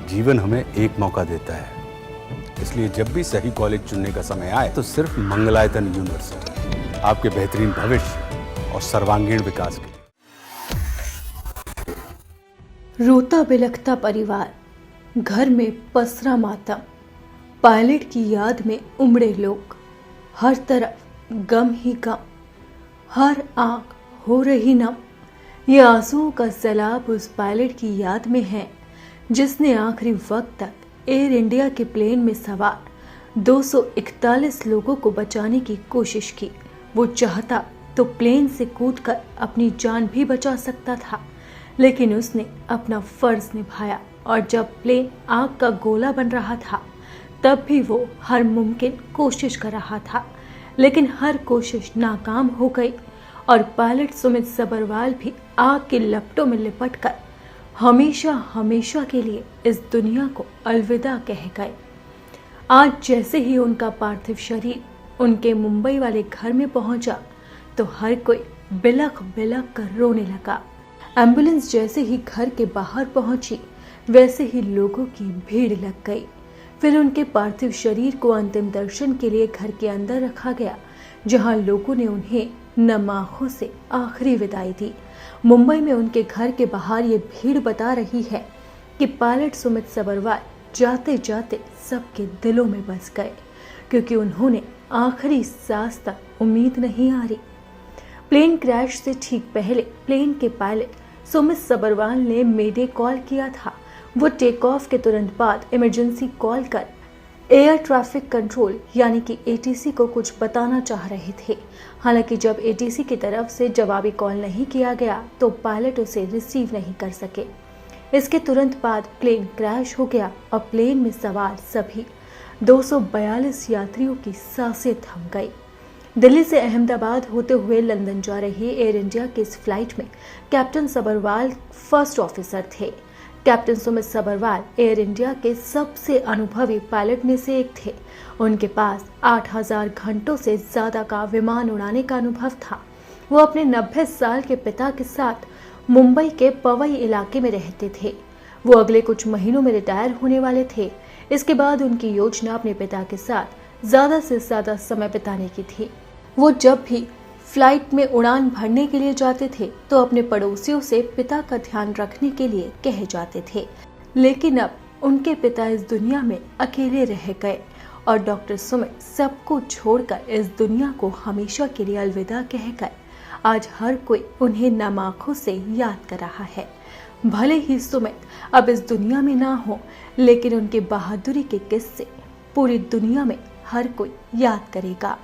जीवन हमें एक मौका देता है, इसलिए जब भी सही कॉलेज चुनने का समय आए तो सिर्फ मंगलायतन यूनिवर्सिटी आपके बेहतरीन भविष्य और सर्वांगीण विकास के लिए। रोता बिलखता परिवार, घर में पसरा मातम, पायलट की याद में उमड़े लोग, हर तरफ गम ही गम, हर आंख हो रही नम। ये आंसुओं का सैलाब उस पायलट की याद में है जिसने आखिरी वक्त तक एयर इंडिया के प्लेन में सवार 241 लोगों को बचाने की कोशिश की। वो चाहता तो प्लेन से कूदकर अपनी जान भी बचा सकता था, लेकिन उसने अपना फर्ज निभाया और जब प्लेन आग का गोला बन रहा था तब भी वो हर मुमकिन कोशिश कर रहा था, लेकिन हर कोशिश नाकाम हो गई और पायलट सुमित सबरवाल भी आग की लपटों में लिपटकर हमेशा हमेशा के लिए इस दुनिया को अलविदा कह गए। आज जैसे ही उनका पार्थिव शरीर उनके मुंबई वाले घर में पहुंचा तो हर कोई बिलख बिलख कर रोने लगा। एम्बुलेंस जैसे ही घर के बाहर पहुंची वैसे ही लोगों की भीड़ लग गई। फिर उनके पार्थिव शरीर को अंतिम दर्शन के लिए घर के अंदर रखा गया, जहां लोगों ने उन्हें नम आंखों से आखिरी विदाई दी। मुंबई में उनके घर के बाहर ये भीड़ बता रही है कि पायलट सुमित सबरवाल जाते जाते सबके दिलों में बस गए, क्योंकि उन्होंने आखिरी सांस तक उम्मीद नहीं हारी। प्लेन क्रैश से ठीक पहले प्लेन के पायलट सुमित सबरवाल ने मेडे कॉल किया था। वो टेक ऑफ के तुरंत बाद इमरजेंसी कॉल कर एयर ट्रैफिक कंट्रोल यानी कि एटीसी को कुछ बताना चाह रहे थे। हालांकि जब एटीसी की तरफ से जवाबी कॉल नहीं किया गया तो पायलट उसे रिसीव नहीं कर सके। इसके तुरंत बाद प्लेन क्रैश हो गया और प्लेन में सवार सभी 242 यात्रियों की सांसें थम गई। दिल्ली से अहमदाबाद होते हुए लंदन जा रही एयर इंडिया की इस फ्लाइट में कैप्टन सबरवाल फर्स्ट ऑफिसर थे। Captain Sumit Sabharwal air India के सबसे अनुभवी पायलट में से एक थे। उनके पास 8000 घंटों से ज्यादा का विमान उड़ाने का अनुभव था। वो अपने 90 साल के पिता के साथ मुंबई के पवई इलाके में रहते थे। वो अगले कुछ महीनों में रिटायर होने वाले थे। इसके बाद उनकी योजना अपने पिता के साथ ज्यादा से ज्यादा समय बिताने की थी। वो जब भी फ्लाइट में उड़ान भरने के लिए जाते थे तो अपने पड़ोसियों से पिता का ध्यान रखने के लिए कहे जाते थे, लेकिन अब उनके पिता इस दुनिया में अकेले रह गए और डॉक्टर सुमित सबको छोड़कर इस दुनिया को हमेशा के लिए अलविदा कह गए। आज हर कोई उन्हें नम आंखों से याद कर रहा है। भले ही सुमित अब इस दुनिया में ना हो, लेकिन उनके बहादुरी के किस्से पूरी दुनिया में हर कोई याद करेगा।